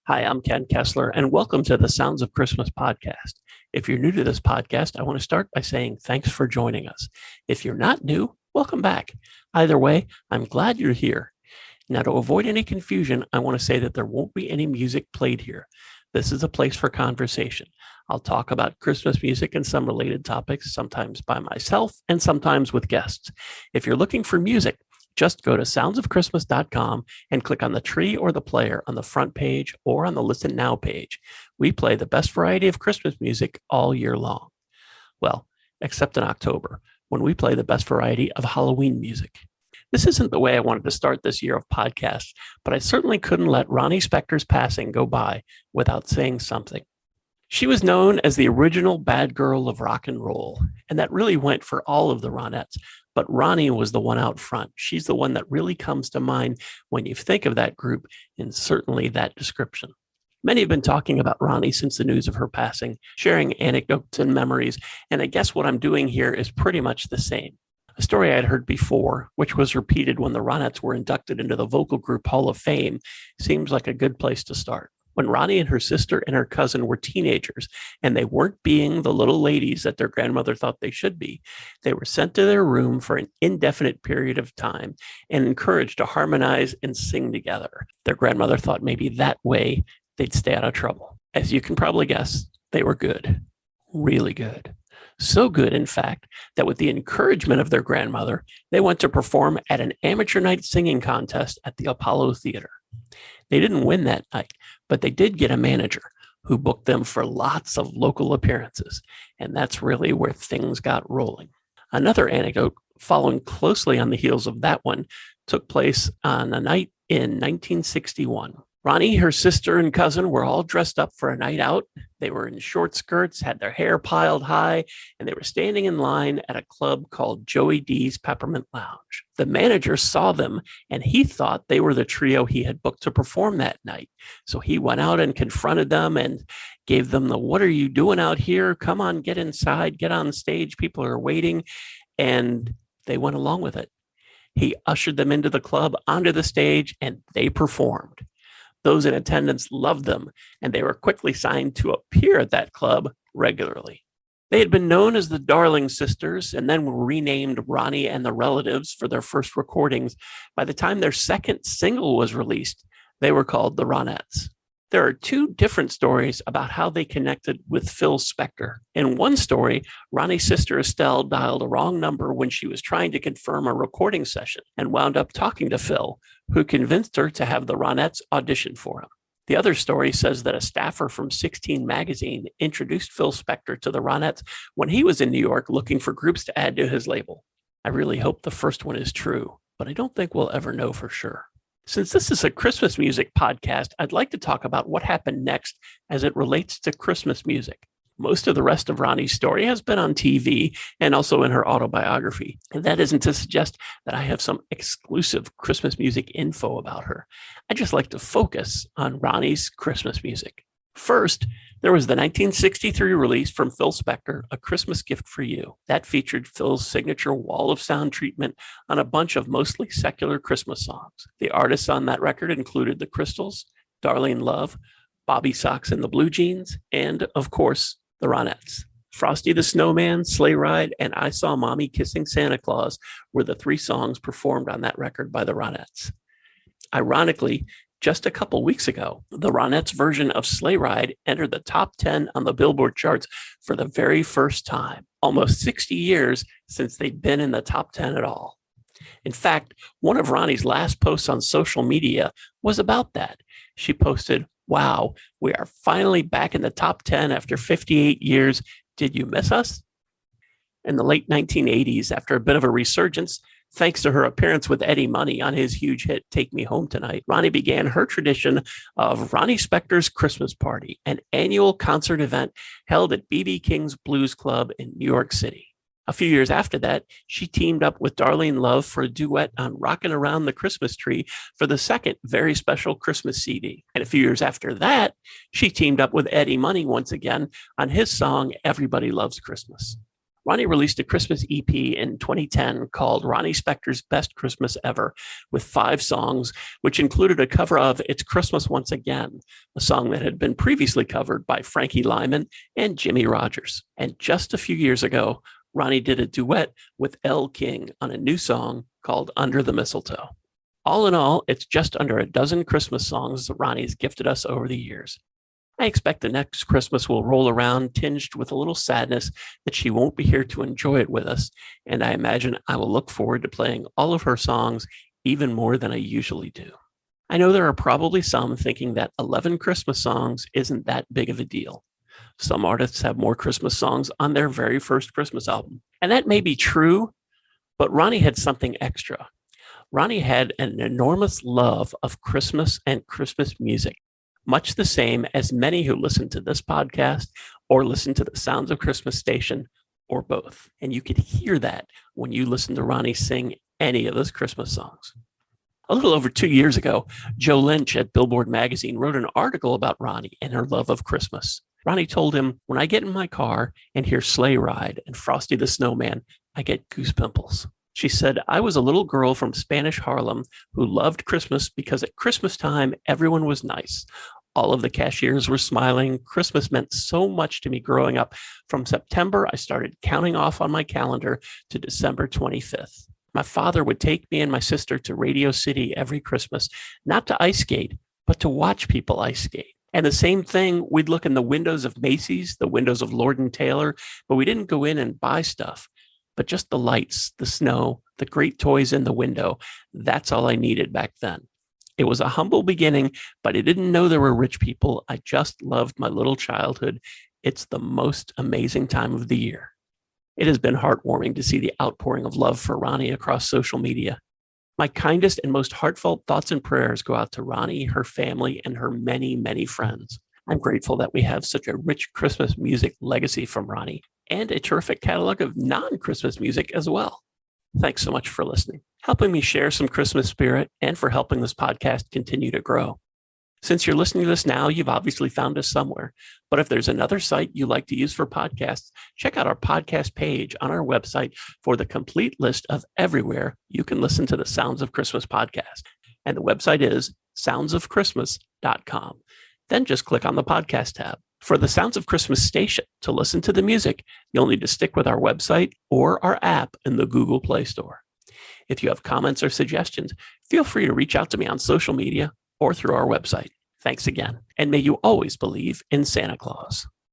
Hi, I'm Ken Kessler, and welcome to the Sounds of Christmas podcast. If you're new to this podcast, I want to start by saying thanks for joining us. If you're not new, welcome back. Either way, I'm glad you're here. Now, to avoid any confusion, I want to say that there won't be any music played here. This is a place for conversation. I'll talk about Christmas music and some related topics, sometimes by myself and sometimes with guests. If you're looking for music, just go to soundsofchristmas.com and click on the tree or the player on the front page or on the Listen Now page. We play the best variety of Christmas music all year long. Well, except in October, when we play the best variety of Halloween music. This isn't the way I wanted to start this year of podcasts, but I certainly couldn't let Ronnie Spector's passing go by without saying something. She was known as the original bad girl of rock and roll, and that really went for all of the Ronettes. But Ronnie was the one out front. She's the one that really comes to mind when you think of that group, and certainly that description. Many have been talking about Ronnie since the news of her passing, sharing anecdotes and memories, and I guess what I'm doing here is pretty much the same. A story I had heard before, which was repeated when the Ronettes were inducted into the Vocal Group Hall of Fame, seems like a good place to start. When Ronnie and her sister and her cousin were teenagers and they weren't being the little ladies that their grandmother thought they should be, they were sent to their room for an indefinite period of time and encouraged to harmonize and sing together. Their grandmother thought maybe that way they'd stay out of trouble. As you can probably guess, they were good, really good. So good, in fact, that with the encouragement of their grandmother, they went to perform at an amateur night singing contest at the Apollo Theater. They didn't win that night, but they did get a manager who booked them for lots of local appearances. And that's really where things got rolling. Another anecdote following closely on the heels of that one took place on a night in 1961. Ronnie, her sister, and cousin were all dressed up for a night out. They were in short skirts, had their hair piled high, and they were standing in line at a club called Joey D's Peppermint Lounge. The manager saw them, and he thought they were the trio he had booked to perform that night. So he went out and confronted them and gave them the, "What are you doing out here? Come on, get inside, get on stage. People are waiting." And they went along with it. He ushered them into the club, onto the stage, and they performed. Those in attendance loved them, and they were quickly signed to appear at that club regularly. They had been known as the Darling Sisters and then were renamed Ronnie and the Relatives for their first recordings. By the time their second single was released, they were called the Ronettes. There are two different stories about how they connected with Phil Spector. In one story, Ronnie's sister Estelle dialed a wrong number when she was trying to confirm a recording session and wound up talking to Phil, who convinced her to have the Ronettes audition for him. The other story says that a staffer from 16 magazine introduced Phil Spector to the Ronettes when he was in New York looking for groups to add to his label. I really hope the first one is true, but I don't think we'll ever know for sure. Since this is a Christmas music podcast, I'd like to talk about what happened next as it relates to Christmas music. Most of the rest of Ronnie's story has been on TV and also in her autobiography. And that isn't to suggest that I have some exclusive Christmas music info about her. I just like to focus on Ronnie's Christmas music. First, there was the 1963 release from Phil Spector, A Christmas Gift for You. That featured Phil's signature wall of sound treatment on a bunch of mostly secular Christmas songs. The artists on that record included the Crystals, Darlene Love, Bobby Sox and the Blue Jeans, and, of course, the Ronettes. Frosty the Snowman, Sleigh Ride, and I Saw Mommy Kissing Santa Claus were the three songs performed on that record by the Ronettes. Ironically, just a couple weeks ago, the Ronettes' version of Sleigh Ride entered the top 10 on the Billboard charts for the very first time, almost 60 years since they'd been in the top 10 at all. In fact, one of Ronnie's last posts on social media was about that. She posted, "Wow, we are finally back in the top 10 after 58 years. Did you miss us?" In the late 1980s, after a bit of a resurgence, thanks to her appearance with Eddie Money on his huge hit, Take Me Home Tonight, Ronnie began her tradition of Ronnie Spector's Christmas Party, an annual concert event held at B.B. King's Blues Club in New York City. A few years after that, she teamed up with Darlene Love for a duet on Rockin' Around the Christmas Tree for the second very special Christmas CD. And a few years after that, she teamed up with Eddie Money once again on his song, Everybody Loves Christmas. Ronnie released a Christmas EP in 2010 called Ronnie Spector's Best Christmas Ever, with 5 songs, which included a cover of It's Christmas Once Again, a song that had been previously covered by Frankie Lyman and Jimmy Rogers. And just a few years ago, Ronnie did a duet with Elle King on a new song called Under the Mistletoe. All in all, it's just under a dozen Christmas songs that Ronnie's gifted us over the years. I expect the next Christmas will roll around tinged with a little sadness that she won't be here to enjoy it with us, and I imagine I will look forward to playing all of her songs even more than I usually do. I know there are probably some thinking that 11 Christmas songs isn't that big of a deal. Some artists have more Christmas songs on their very first Christmas album, and that may be true, but Ronnie had something extra. Ronnie had an enormous love of Christmas and Christmas music, much the same as many who listen to this podcast or listen to the Sounds of Christmas station, or both. And you could hear that when you listen to Ronnie sing any of those Christmas songs. A little over 2 years ago, Joe Lynch at Billboard magazine wrote an article about Ronnie and her love of Christmas. Ronnie told him, "When I get in my car and hear Sleigh Ride and Frosty the Snowman, I get goosepimples." She said, "I was a little girl from Spanish Harlem who loved Christmas because at Christmas time, everyone was nice. All of the cashiers were smiling. Christmas meant so much to me growing up. From September, I started counting off on my calendar to December 25th. My father would take me and my sister to Radio City every Christmas, not to ice skate, but to watch people ice skate. And the same thing, we'd look in the windows of Macy's, the windows of Lord & Taylor, but we didn't go in and buy stuff, but just the lights, the snow, the great toys in the window. That's all I needed back then. It was a humble beginning, but I didn't know there were rich people. I just loved my little childhood. It's the most amazing time of the year." It has been heartwarming to see the outpouring of love for Ronnie across social media. My kindest and most heartfelt thoughts and prayers go out to Ronnie, her family, and her many, many friends. I'm grateful that we have such a rich Christmas music legacy from Ronnie and a terrific catalog of non-Christmas music as well. Thanks so much for listening, helping me share some Christmas spirit, and for helping this podcast continue to grow. Since you're listening to this now, you've obviously found us somewhere. But if there's another site you like to use for podcasts, check out our podcast page on our website for the complete list of everywhere you can listen to the Sounds of Christmas podcast. And the website is soundsofchristmas.com. Then just click on the podcast tab. For the Sounds of Christmas station, to listen to the music, you'll need to stick with our website or our app in the Google Play Store. If you have comments or suggestions, feel free to reach out to me on social media or through our website. Thanks again, and may you always believe in Santa Claus.